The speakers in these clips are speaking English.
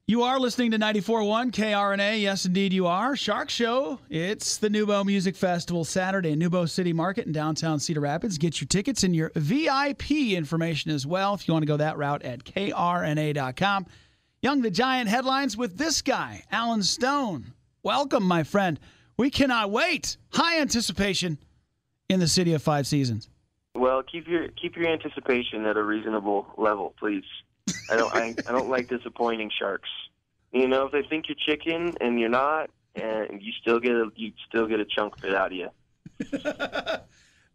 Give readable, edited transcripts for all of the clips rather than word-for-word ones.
You are listening to 94.1 KRNA. Yes, indeed you are. Shark Show. It's the NewBo Music Festival Saturday in NewBo City Market in downtown Cedar Rapids. Get your tickets and your VIP information as well if you want to go that route at krna.com. Young the Giant headlines with this guy, Alan Stone. Welcome, my friend. We cannot wait. High anticipation in the City of Five Seasons. Well, keep your anticipation at a reasonable level, please. I don't like disappointing sharks. You know, if they think you're chicken and you're not, and you still get a chunk bit out of you.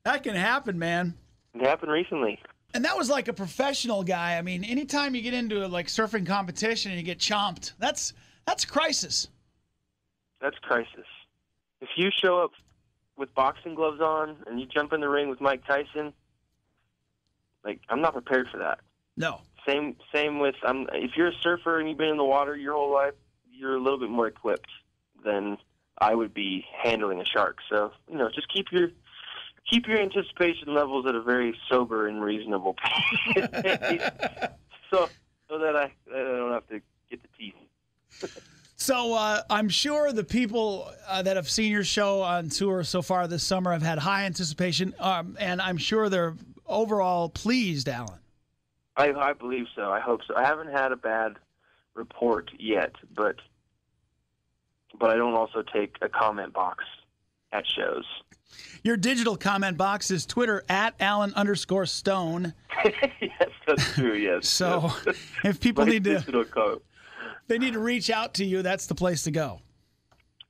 That can happen, man. It happened recently. And that was like a professional guy. I mean, anytime you get into a like surfing competition and you get chomped, that's crisis. That's crisis. If you show up with boxing gloves on and you jump in the ring with Mike Tyson, like, I'm not prepared for that. No. Same with if you're a surfer and you've been in the water your whole life, you're a little bit more equipped than I would be handling a shark. So, you know, just keep your anticipation levels at a very sober and reasonable pace, so that I don't have to get the teeth. So I'm sure the people that have seen your show on tour so far this summer have had high anticipation, and I'm sure they're overall pleased, Alan. I believe so. I hope so. I haven't had a bad report yet, but I don't also take a comment box at shows. Your digital comment box is Twitter at Alan_Stone. Yes, that's true, yes. So yes. If people need to reach out to you, that's the place to go.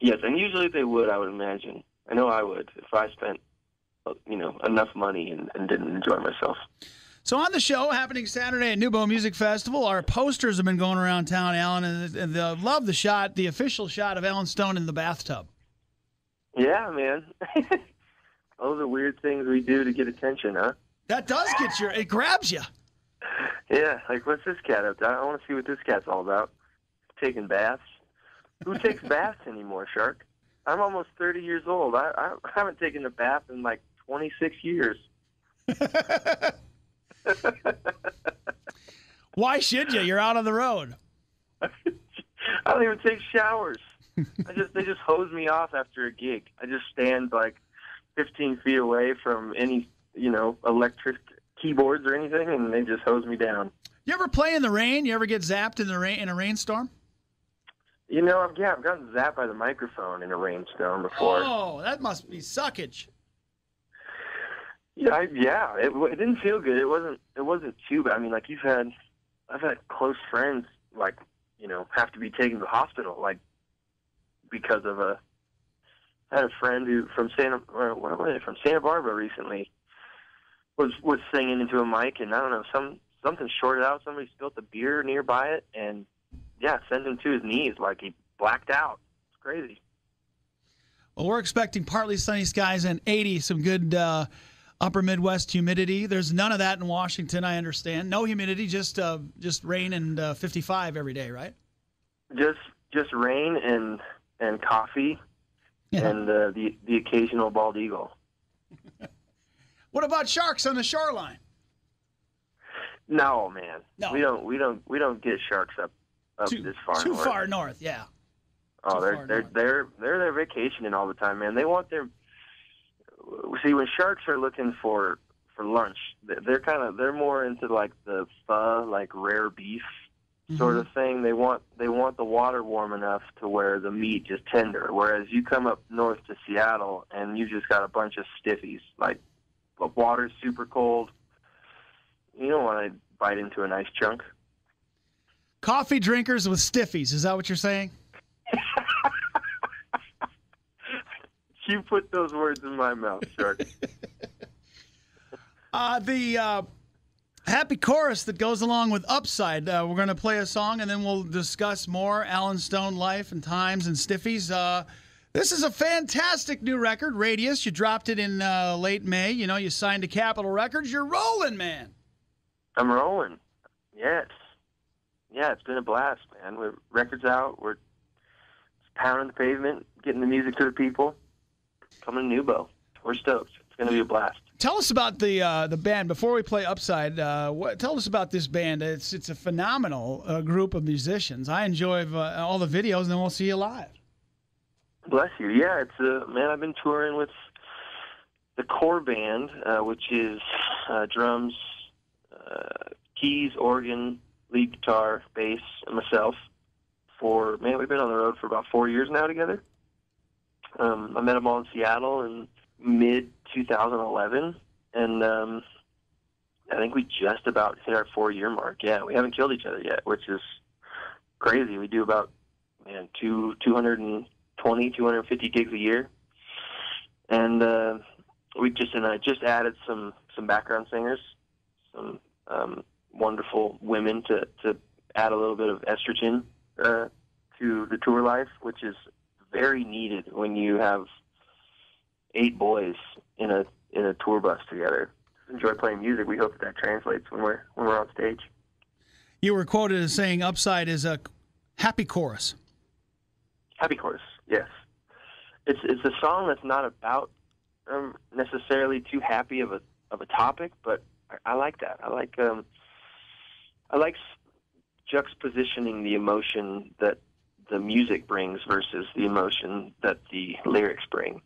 Yes, and usually they would, I would imagine. I know I would if I spent, enough money and didn't enjoy myself. So on the show happening Saturday at NewBo Music Festival, our posters have been going around town, Alan, and they love the official shot of Alan Stone in the bathtub. Yeah, man. Those are weird things we do to get attention, huh? That does it grabs you. Yeah, like, what's this cat up to? I want to see what this cat's all about. Taking baths. Who takes baths anymore, Shark? I'm almost 30 years old. I haven't taken a bath in like 26 years. Why should you? You're out on the road. I don't even take showers. They just hose me off after a gig. I just stand like 15 feet away from any, electric keyboards or anything, and they just hose me down. You ever play in the rain? You ever get zapped in the rain in a rainstorm? I've gotten zapped by the microphone in a rainstorm before. Oh, that must be suckage. Yeah, it didn't feel good. It wasn't too bad. I mean, like, I've had close friends, like, have to be taken to the hospital, like, because of I had a friend who from Santa Barbara recently was singing into a mic, and I don't know, something shorted out. Somebody spilled the beer nearby it, and sent him to his knees, like he blacked out. It's crazy. Well, we're expecting partly sunny skies and 80, some good upper Midwest humidity. There's none of that in Washington, I understand. No humidity, just rain and 55 every day, right? Just rain and coffee, and the occasional bald eagle. What about sharks on the shoreline? No, man. No. We don't get sharks up this far north. Too far north, yeah. Oh, they're there vacationing all the time, man. They want their see, when sharks are looking for lunch, they're more into like the pho, like rare beef sort of thing. They want the water warm enough to where the meat is tender. Whereas you come up north to Seattle and you just got a bunch of stiffies. Like, the water's super cold. You don't want to bite into a nice chunk. Coffee drinkers with stiffies. Is that what you're saying? You put those words in my mouth, Shark. The happy chorus that goes along with Upside. We're going to play a song, and then we'll discuss more Alan Stone life and times and stiffies. This is a fantastic new record, Radius. You dropped it in late May. You signed to Capitol Records. You're rolling, man. I'm rolling. Yes. Yeah, it's been a blast, man. Records out. We're pounding the pavement, getting the music to the people. Coming to NewBo. We're stoked. It's going to be a blast. Tell us about the band before we play Upside. Tell us about this band. It's a phenomenal group of musicians. I enjoy all the videos, and then we'll see you live. Bless you. Yeah, it's man. I've been touring with the core band, which is drums, keys, organ, lead guitar, bass, and myself. We've been on the road for about 4 years now together. I met them all in Seattle in mid-2011, and I think we just about hit our 4-year mark. Yeah, we haven't killed each other yet, which is crazy. We do about 220, 250 gigs a year, and I just added some background singers, some wonderful women to add a little bit of estrogen to the tour life, which is very needed when you have 8 boys in a tour bus together. Enjoy playing music. We hope that translates when we're on stage. You were quoted as saying Upside is a happy chorus. Happy chorus, yes. It's a song that's not about necessarily too happy of a topic, but I like that. I like juxtapositioning the emotion that the music brings versus the emotion that the lyrics bring.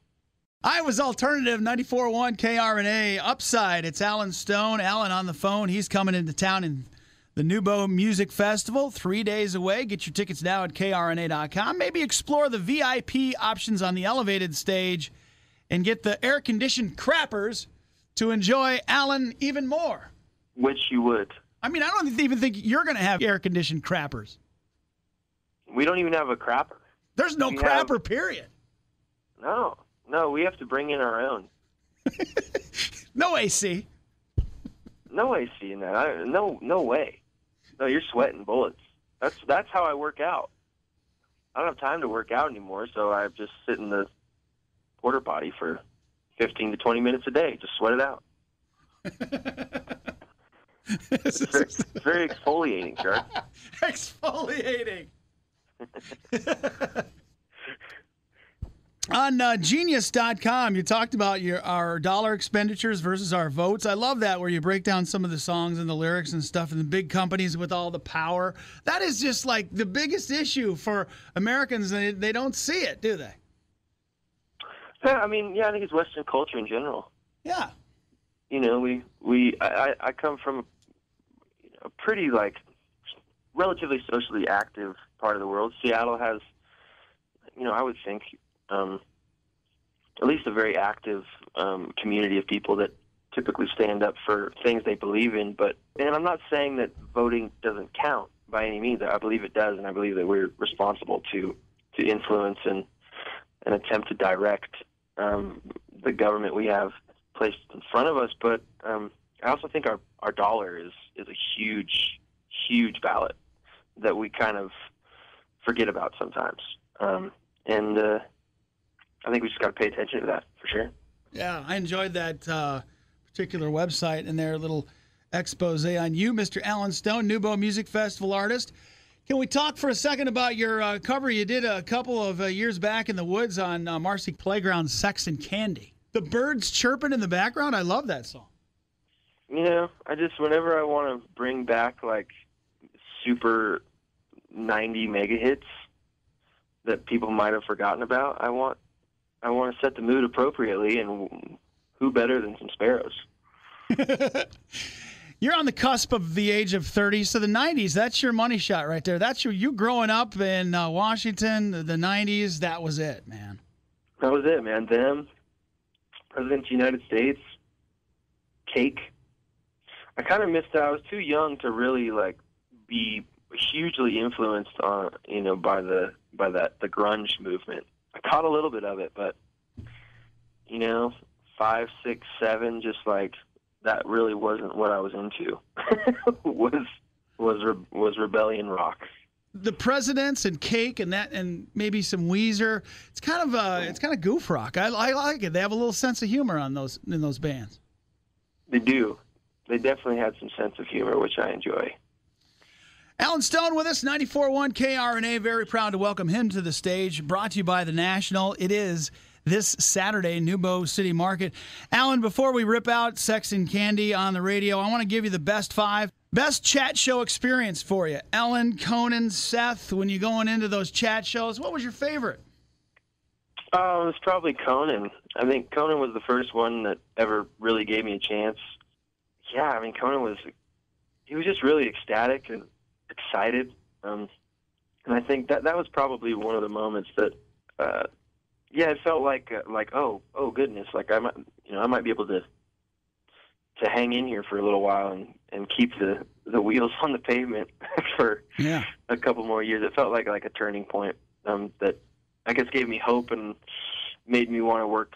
Iowa's Alternative 94.1 KRNA Upside. It's Alan Stone. Alan on the phone. He's coming into town in the NewBo Music Festival, 3 days away. Get your tickets now at KRNA.com. Maybe explore the VIP options on the elevated stage and get the air-conditioned crappers to enjoy Alan even more. Which you would. I mean, I don't even think you're going to have air-conditioned crappers. We don't even have a crapper. There's no crapper, period. No, we have to bring in our own. No AC. No AC in that. No way. No, you're sweating bullets. That's how I work out. I don't have time to work out anymore, so I just sit in the porta potty for 15 to 20 minutes a day. Just sweat it out. It's very exfoliating, Shark. Exfoliating. On Genius.com, you talked about our dollar expenditures versus our votes. I love that, where you break down some of the songs and the lyrics and stuff, and the big companies with all the power. That is just like the biggest issue for Americans. They don't see it, do they? Yeah, I think it's Western culture in general. Yeah. You know, I come from a pretty, relatively socially active part of the world. Seattle has, I would think, at least a very active community of people that typically stand up for things they believe in. And I'm not saying that voting doesn't count by any means. I believe it does, and I believe that we're responsible to influence and attempt to direct the government we have placed in front of us. But I also think our dollar is a huge ballot that we kind of forget about sometimes. And I think we just got to pay attention to that, for sure. Yeah, I enjoyed that particular website and their little expose on you, Mr. Alan Stone, NewBo Music Festival artist. Can we talk for a second about your cover you did a couple of years back in the woods on Marcy Playground's Sex and Candy? The birds chirping in the background, I love that song. Whenever I want to bring back, super 90 mega hits that people might have forgotten about, I want to set the mood appropriately, and who better than some sparrows? You're on the cusp of the age of 30, so the 90s, that's your money shot right there. That's you growing up in Washington, the 90s, that was it, man. That was it, man. Them, President of the United States, Cake. I kind of missed out. I was too young to really, be hugely influenced on, by the grunge movement. I caught a little bit of it, but 5, 6, 7, just that really wasn't what I was into. was rebellion rock. The Presidents and Cake and maybe some Weezer. It's kind of goof rock. I like it. They have a little sense of humor in those bands. They do. They definitely had some sense of humor, which I enjoy. Alan Stone with us, 94.1 KRNA. Very proud to welcome him to the stage. Brought to you by The National. It is this Saturday, NewBo City Market. Alan, before we rip out Sex and Candy on the radio, I want to give you the best 5. Best chat show experience for you. Ellen, Conan, Seth, when you're going into those chat shows, what was your favorite? Oh, it was probably Conan. I think Conan was the first one that ever really gave me a chance. Yeah, I mean, he was just really ecstatic and excited. And I think that was probably one of the moments that, it felt like oh goodness, like I might be able to hang in here for a little while and keep the wheels on the pavement for a couple more years. It felt like a turning point that I guess gave me hope and made me want to work,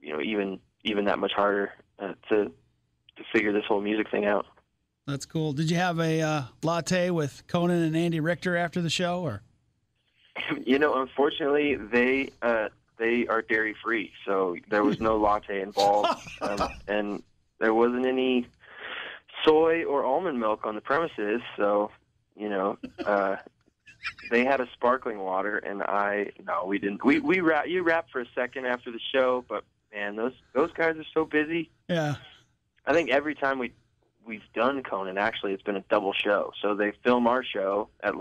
even that much harder to figure this whole music thing out. That's cool. Did you have a latte with Conan and Andy Richter after the show, or? Unfortunately, they are dairy free, so there was no latte involved, and there wasn't any soy or almond milk on the premises. So, they had a sparkling water, and we didn't. You rapped for a second after the show, but man, those guys are so busy. Yeah. I think every time we've done Conan, actually, it's been a double show. So they film our show at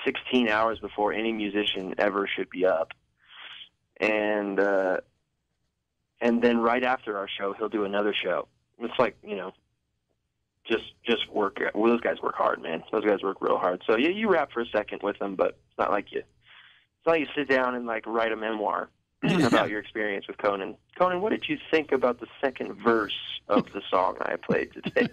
16 hours before any musician ever should be up, and then right after our show, he'll do another show. It's just work. Well, those guys work hard, man. Those guys work real hard. So yeah, you rap for a second with them, but it's not like you sit down and write a memoir about your experience with Conan. Conan, what did you think about the second verse of the song I played today?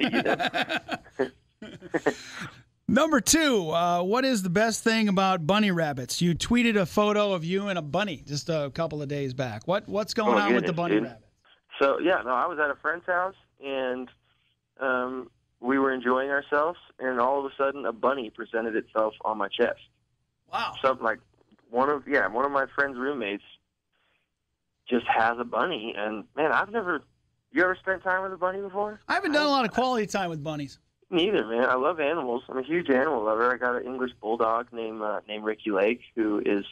Number 2, what is the best thing about bunny rabbits? You tweeted a photo of you and a bunny just a couple of days back. What's going on with the bunny rabbits? So I was at a friend's house, and we were enjoying ourselves, and all of a sudden a bunny presented itself on my chest. Wow. Something like one of my friend's roommates just has a bunny, and man, you ever spent time with a bunny before? I haven't done a lot of quality time with bunnies. Neither, man. I love animals. I'm a huge animal lover. I got an English bulldog named Ricki Lake, who is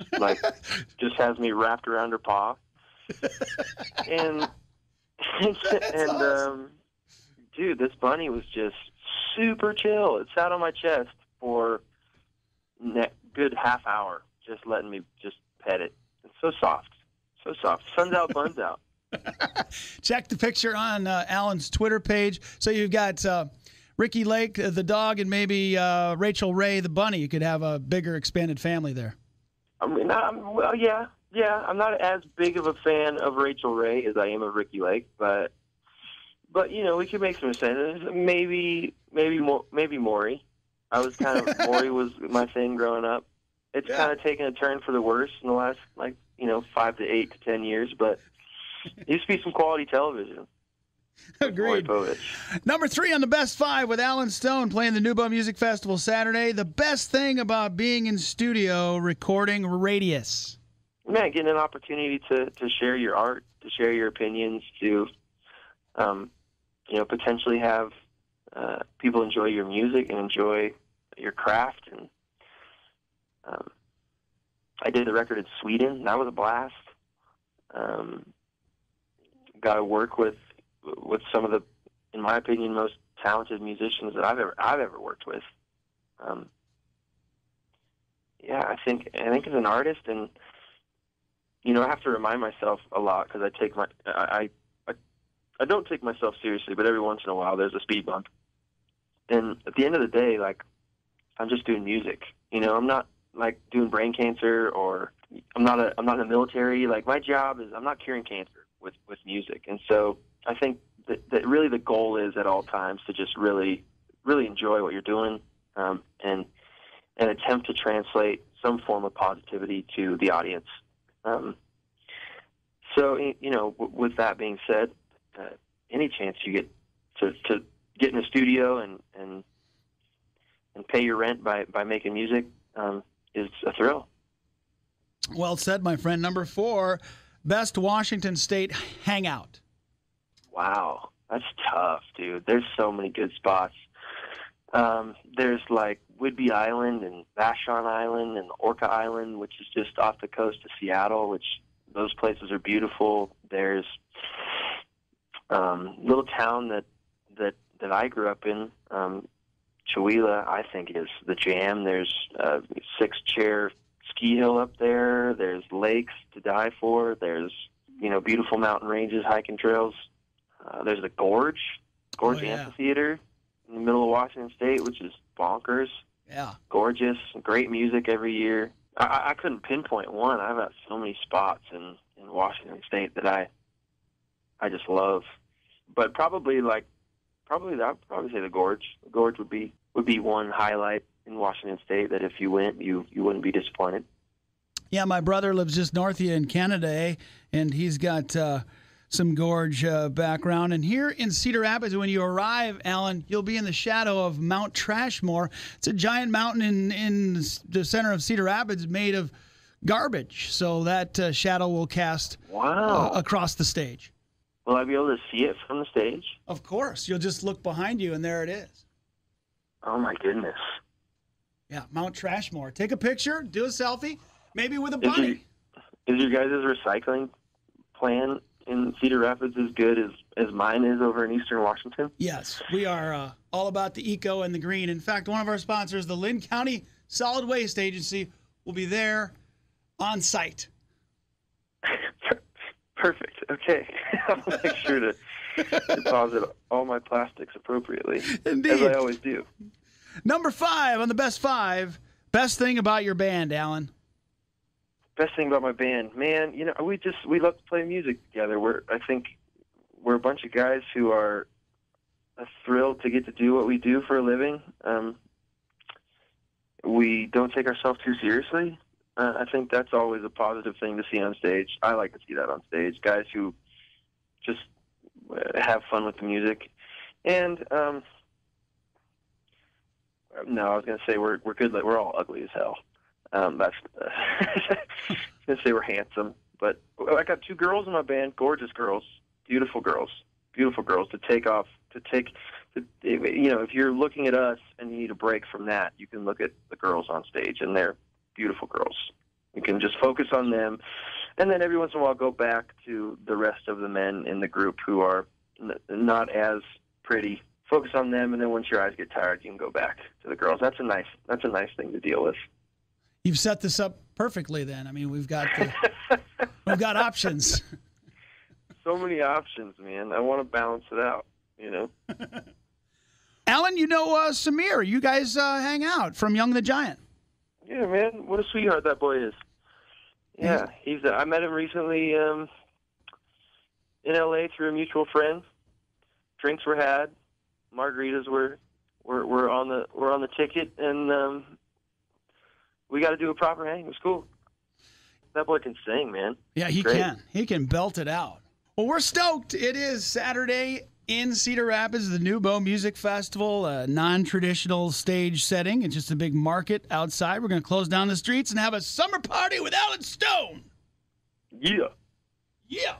just has me wrapped around her paw. And awesome. Dude, this bunny was just super chill. It sat on my chest for a good half hour, just letting me just pet it. It's so soft. So soft. Sun's out, buns out. Check the picture on Alan's Twitter page. So you've got Ricki Lake, the dog, and maybe Rachel Ray, the bunny. You could have a bigger, expanded family there. I mean, yeah. I'm not as big of a fan of Rachel Ray as I am of Ricki Lake, but we could make some sense. Maybe Maury. Maury was my thing growing up. It's kind of taken a turn for the worse in the last 5 to 8 to 10 years, but it used to be some quality television. Agreed. Number 3 on the best 5 with Alan Stone playing the NewBo Music Festival Saturday. The best thing about being in studio recording Radius. Man, getting an opportunity to share your art, to share your opinions, to potentially have people enjoy your music and enjoy your craft. And I did the record in Sweden. That was a blast. Got to work with some of the, in my opinion, most talented musicians that I've ever worked with. I think as an artist, and I have to remind myself a lot because I don't take myself seriously, but every once in a while there's a speed bump. And at the end of the day, I'm just doing music. I'm not doing brain cancer, or I'm not in the military. My job is, I'm not curing cancer with music. And so I think that really the goal is at all times to just really, really enjoy what you're doing, and attempt to translate some form of positivity to the audience. With that being said, any chance you get to get in a studio and pay your rent by making music is a thrill. Well said, my friend. Number 4, best Washington State hangout. Wow, that's tough, dude. There's so many good spots. There's Whidbey Island and Vashon Island and Orca Island, which is just off the coast of Seattle, which those places are beautiful. There's little town that I grew up in, Chihuahua, I think is the jam. There's a 6-chair ski hill up there. There's lakes to die for. There's, beautiful mountain ranges, hiking trails. There's the Gorge Amphitheater in the middle of Washington State, which is bonkers. Yeah. Gorgeous, great music every year. I couldn't pinpoint one. I've got so many spots in Washington State that I just love. But I'd probably say the Gorge. The Gorge would be one highlight in Washington State that if you went, you wouldn't be disappointed. Yeah, my brother lives just north of you in Canada, and he's got some gorge background. And here in Cedar Rapids, when you arrive, Alan, you'll be in the shadow of Mount Trashmore. It's a giant mountain in the center of Cedar Rapids made of garbage. So that shadow will cast across the stage. Will I be able to see it from the stage? Of course. You'll just look behind you, and there it is. Oh, my goodness. Yeah, Mount Trashmore. Take a picture, do a selfie, maybe with a bunny. Is your guys' recycling plan in Cedar Rapids as good as mine is over in Eastern Washington? Yes, we are all about the eco and the green. In fact, one of our sponsors, the Lynn County Solid Waste Agency, will be there on site. Perfect. Okay. I'll make sure to deposit all my plastics appropriately. Indeed. As I always do. Number 5 on the best 5. Best thing about your band, Alan. Best thing about my band, man, we love to play music together. I think we're a bunch of guys who are thrilled to get to do what we do for a living. We don't take ourselves too seriously. I think that's always a positive thing to see on stage. I like to see that on stage. Guys who just have fun with the music. And no, I was going to say we're good. We're all ugly as hell. That's I was going to say we're handsome. But I got 2 girls in my band, gorgeous girls, beautiful girls to take off. If you're looking at us and you need a break from that, you can look at the girls on stage, and they're beautiful girls. You can just focus on them, and then every once in a while go back to the rest of the men in the group who are not as pretty. Focus on them, and then once your eyes get tired, you can go back to the girls. That's a nice thing to deal with. You've set this up perfectly. Then, I mean, we've got options. So many options, man. I want to balance it out. Alan, Samir. You guys hang out from Young the Giant. Yeah, man. What a sweetheart that boy is. Yeah, I met him recently in L.A. through a mutual friend. Drinks were had, margaritas were on the ticket, and we got to do a proper hang. It was cool. That boy can sing, man. Yeah, he can. He can belt it out. Well, we're stoked. It is Saturday in Cedar Rapids, the NewBo Music Festival, a non-traditional stage setting. It's just a big market outside. We're going to close down the streets and have a summer party with Alan Stone. Yeah. Yeah.